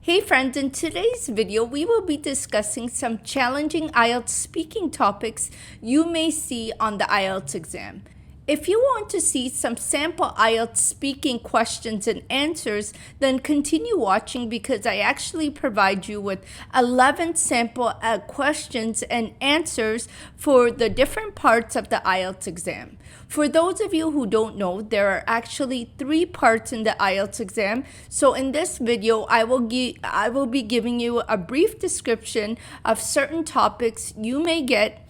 Hey friends, in today's video, we will be discussing some challenging IELTS speaking topics you may see on the IELTS exam. If you want to see some sample IELTS speaking questions and answers, then continue watching because I actually provide you with 11 sample questions and answers for the different parts of the IELTS exam. For those of you who don't know, there are actually 3 parts in the IELTS exam. So in this video, I will be giving you a brief description of certain topics you may get,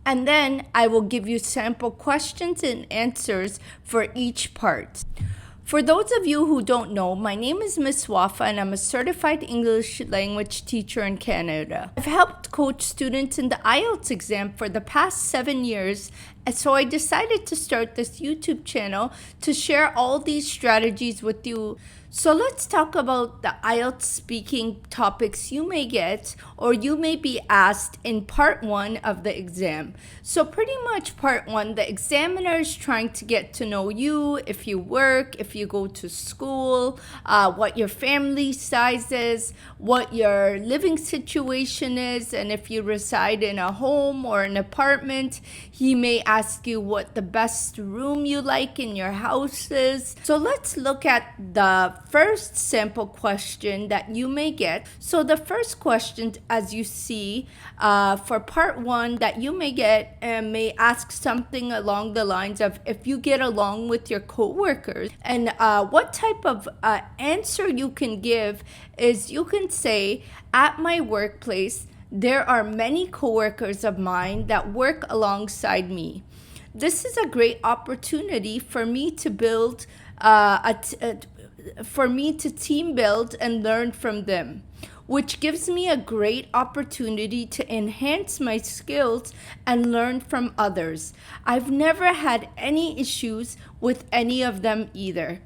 and then I will give you sample questions and answers for each part. For those of you who don't know, my name is Miss Waffa and I'm a certified English language teacher in Canada. I've helped coach students in the IELTS exam for the past 7 years, and so I decided to start this YouTube channel to share all these strategies with you. So let's talk about the IELTS speaking topics you may get or you may be asked in part 1 of the exam. So pretty much part 1, the examiner is trying to get to know you, if you work, if you go to school, what your family size is, what your living situation is, and if you reside in a home or an apartment. He may ask you what the best room you like in your house is. So let's look at the first sample question that you may get. So the first question, as you see, for part 1 that you may get may ask something along the lines of if you get along with your coworkers. And what type of answer you can give is you can say, at my workplace, there are many coworkers of mine that work alongside me. This is a great opportunity for me to build to team build and learn from them, which gives me a great opportunity to enhance my skills and learn from others. I've never had any issues with any of them either.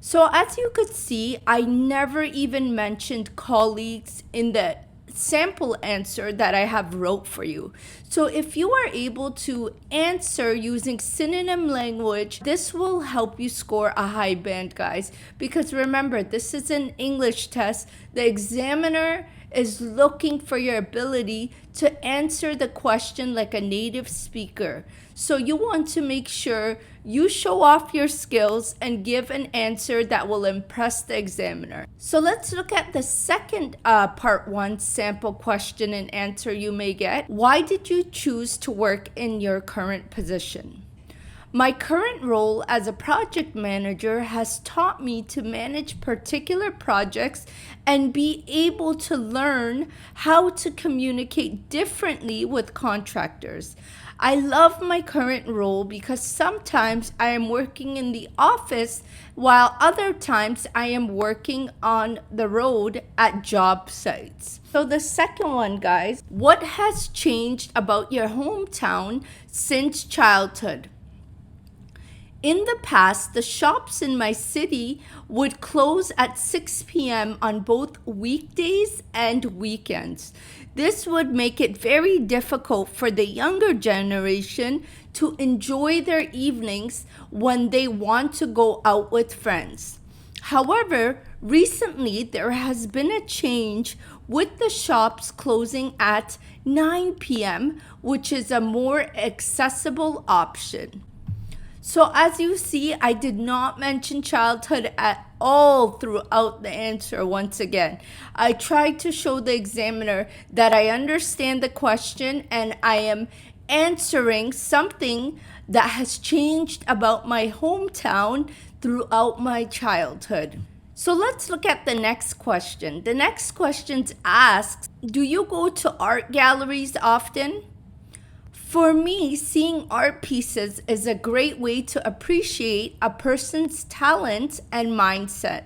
So as you could see, I never even mentioned colleagues in the sample answer that I have wrote for you. So if you are able to answer using synonym language, this will help you score a high band, guys, because remember, this is an English test. The examiner is looking for your ability to answer the question like a native speaker. So you want to make sure you show off your skills and give an answer that will impress the examiner. So let's look at the second part 1 sample question and answer you may get. Why did you choose to work in your current position? My current role as a project manager has taught me to manage particular projects and be able to learn how to communicate differently with contractors. I love my current role because sometimes I am working in the office while other times I am working on the road at job sites. So the second one, guys, what has changed about your hometown since childhood? In the past, the shops in my city would close at 6 p.m. on both weekdays and weekends. This would make it very difficult for the younger generation to enjoy their evenings when they want to go out with friends. However, recently there has been a change with the shops closing at 9 p.m., which is a more accessible option. So as you see, I did not mention childhood at all throughout the answer once again. I tried to show the examiner that I understand the question and I am answering something that has changed about my hometown throughout my childhood. So let's look at the next question. The next question asks, do you go to art galleries often? For me, seeing art pieces is a great way to appreciate a person's talent and mindset.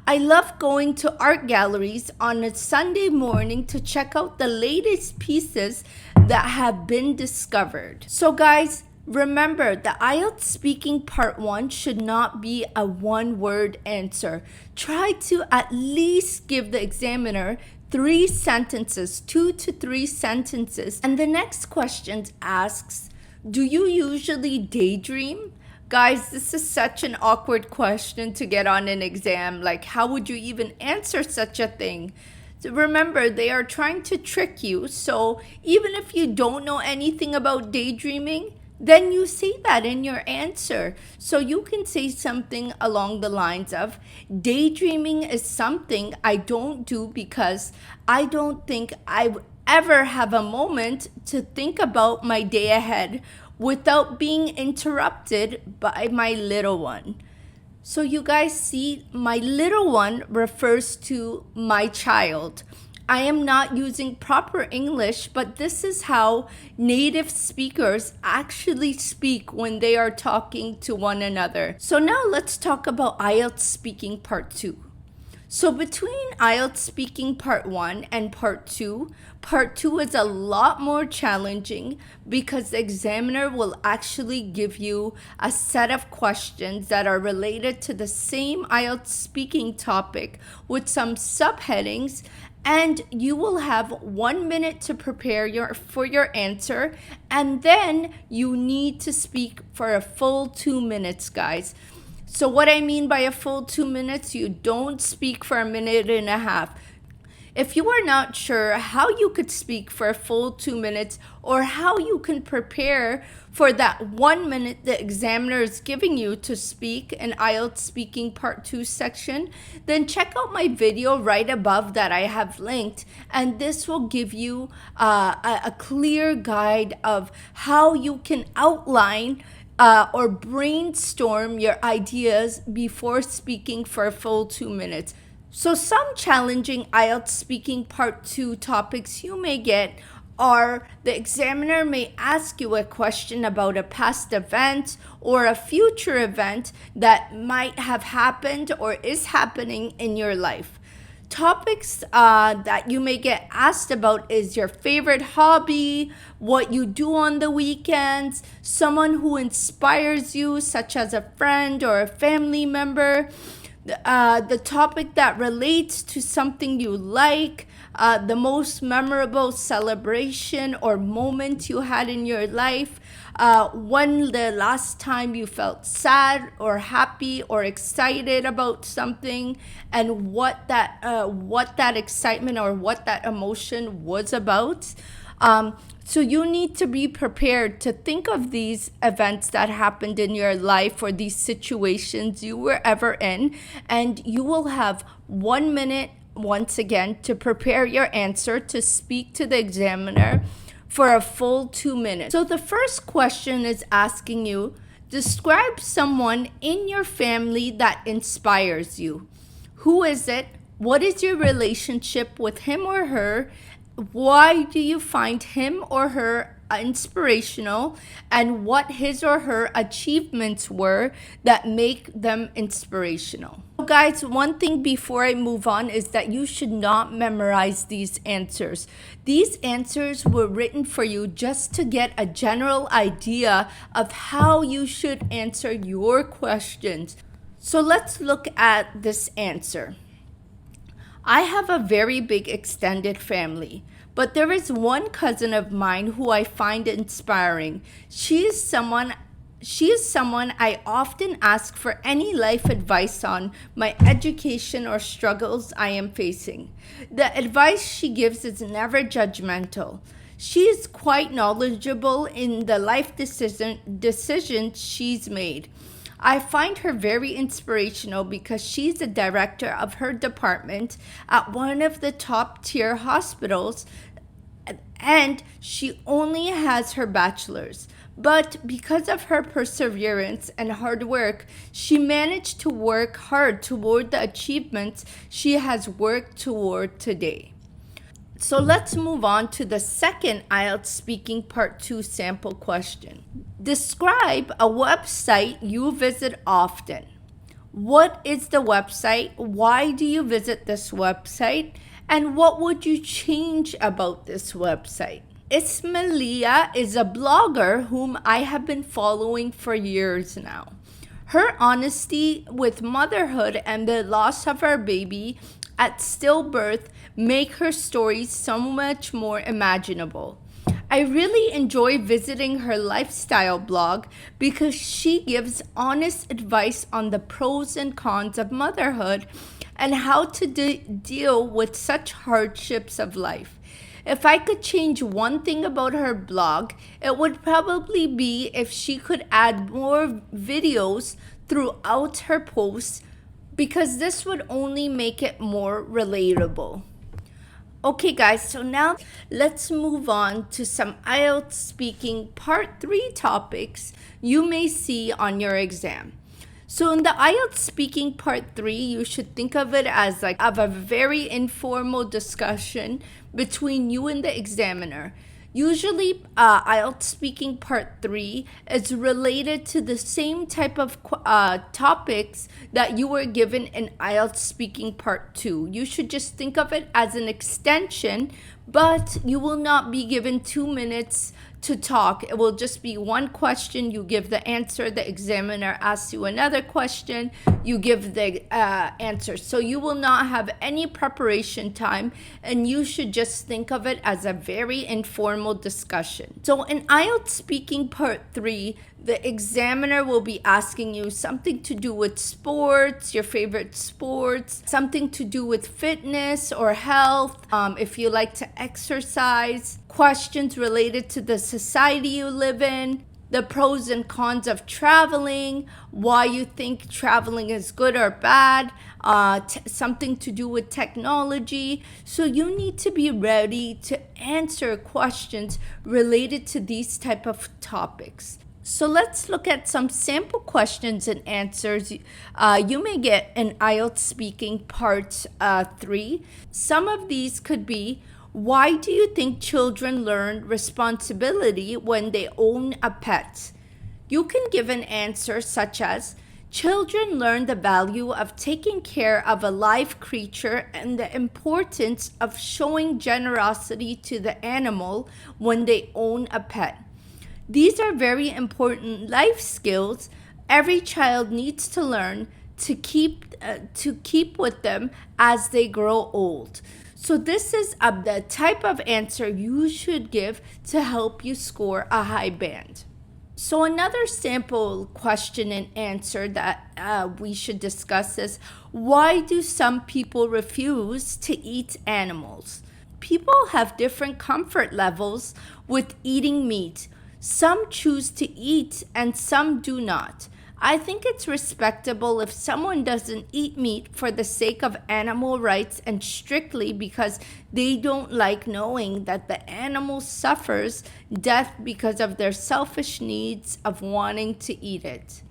I love going to art galleries on a Sunday morning to check out the latest pieces that have been discovered. So guys, remember, the IELTS speaking part 1 should not be a one-word answer. Try to at least give the examiner 3 sentences, 2 to 3 sentences. And the next question asks, do you usually daydream? Guys, this is such an awkward question to get on an exam. Like, how would you even answer such a thing? Remember, they are trying to trick you. So even if you don't know anything about daydreaming, then you say that in your answer. So you can say something along the lines of, daydreaming is something I don't do because I don't think I ever have a moment to think about my day ahead without being interrupted by my little one. So you guys see, my little one refers to my child. I am not using proper English, but this is how native speakers actually speak when they are talking to one another. So now let's talk about IELTS speaking part 2. So between IELTS speaking part 1 and part 2 is a lot more challenging because the examiner will actually give you a set of questions that are related to the same IELTS speaking topic with some subheadings, and you will have 1 minute to prepare for your answer, and then you need to speak for a full 2 minutes, guys. So what I mean by a full 2 minutes, you don't speak for a minute and a half. If you are not sure how you could speak for a full 2 minutes or how you can prepare for that 1 minute the examiner is giving you to speak in IELTS speaking part 2 section, then check out my video right above that I have linked, and this will give you a clear guide of how you can outline or brainstorm your ideas before speaking for a full 2 minutes. So some challenging IELTS speaking part 2 topics you may get are the examiner may ask you a question about a past event or a future event that might have happened or is happening in your life. Topics that you may get asked about is your favorite hobby, what you do on the weekends, someone who inspires you, such as a friend or a family member, the topic that relates to something you like, the most memorable celebration or moment you had in your life, when the last time you felt sad or happy or excited about something, and what that excitement or what that emotion was about. So you need to be prepared to think of these events that happened in your life or these situations you were ever in, and you will have 1 minute once again to prepare your answer to speak to the examiner for a full 2 minutes. So the first question is asking you, describe someone in your family that inspires you. Who is it? What is your relationship with him or her? Why do you find him or her inspirational, and what his or her achievements were that make them inspirational? So guys, one thing before I move on is that you should not memorize these answers. These answers were written for you just to get a general idea of how you should answer your questions. So let's look at this answer. I have a very big extended family, but there is one cousin of mine who I find inspiring. She is someone I often ask for any life advice on my education or struggles I am facing. The advice she gives is never judgmental. She is quite knowledgeable in the life decisions she's made. I find her very inspirational because she's the director of her department at one of the top tier hospitals, and she only has her bachelor's. But because of her perseverance and hard work, she managed to work hard toward the achievements she has worked toward today. So let's move on to the second IELTS speaking part 2 sample question. Describe a website you visit often. What is the website? Why do you visit this website? And what would you change about this website? Ismailia is a blogger whom I have been following for years now. Her honesty with motherhood and the loss of her baby at stillbirth make her stories so much more imaginable. I really enjoy visiting her lifestyle blog because she gives honest advice on the pros and cons of motherhood and how to deal with such hardships of life. If I could change one thing about her blog, it would probably be if she could add more videos throughout her posts, because this would only make it more relatable. Okay guys, so now let's move on to some IELTS speaking part 3 topics you may see on your exam. So in the IELTS speaking part 3, you should think of it as like a very informal discussion between you and the examiner. Usually, IELTS speaking part 3 is related to the same type of topics that you were given in IELTS speaking part 2. You should just think of it as an extension, but you will not be given 2 minutes to talk. It will just be one question, you give the answer, the examiner asks you another question, you give the answer. So you will not have any preparation time, and you should just think of it as a very informal discussion. So in IELTS speaking part 3, the examiner will be asking you something to do with sports, your favorite sports, something to do with fitness or health, if you like to exercise, questions related to the society you live in, the pros and cons of traveling, why you think traveling is good or bad, something to do with technology. So you need to be ready to answer questions related to these type of topics. So let's look at some sample questions and answers you may get in IELTS speaking part 3. Some of these could be, why do you think children learn responsibility when they own a pet? You can give an answer such as, children learn the value of taking care of a live creature and the importance of showing generosity to the animal when they own a pet. These are very important life skills every child needs to learn to keep with them as they grow old. So this is the type of answer you should give to help you score a high band. So another sample question and answer that we should discuss is, why do some people refuse to eat animals? People have different comfort levels with eating meat. Some choose to eat and some do not. I think it's respectable if someone doesn't eat meat for the sake of animal rights and strictly because they don't like knowing that the animal suffers death because of their selfish needs of wanting to eat it.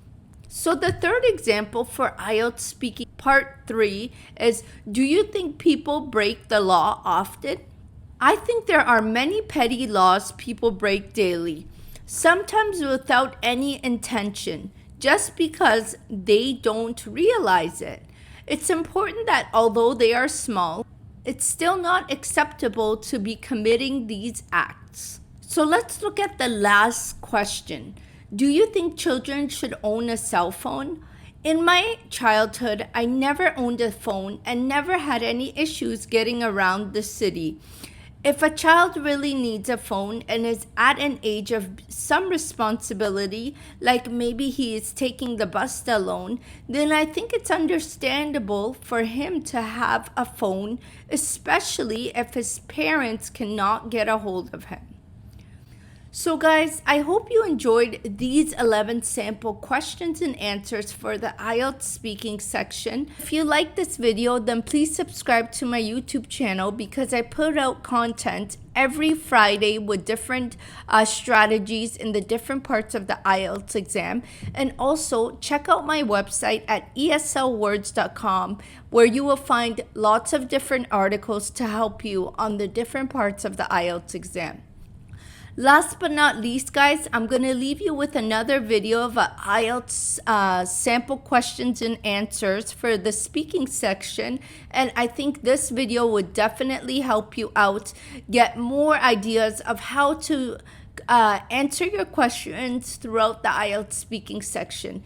So the third example for IELTS speaking part 3 is, do you think people break the law often? I think there are many petty laws people break daily, sometimes without any intention, just because they don't realize it. It's important that although they are small, it's still not acceptable to be committing these acts. So let's look at the last question. Do you think children should own a cell phone? In my childhood, I never owned a phone and never had any issues getting around the city. If a child really needs a phone and is at an age of some responsibility, like maybe he is taking the bus alone, then I think it's understandable for him to have a phone, especially if his parents cannot get a hold of him. So guys, I hope you enjoyed these 11 sample questions and answers for the IELTS speaking section. If you like this video, then please subscribe to my YouTube channel because I put out content every Friday with different strategies in the different parts of the IELTS exam. And also check out my website at eslwords.com, where you will find lots of different articles to help you on the different parts of the IELTS exam. Last but not least, guys, I'm going to leave you with another video of IELTS sample questions and answers for the speaking section. And I think this video would definitely help you out, get more ideas of how to answer your questions throughout the IELTS speaking section.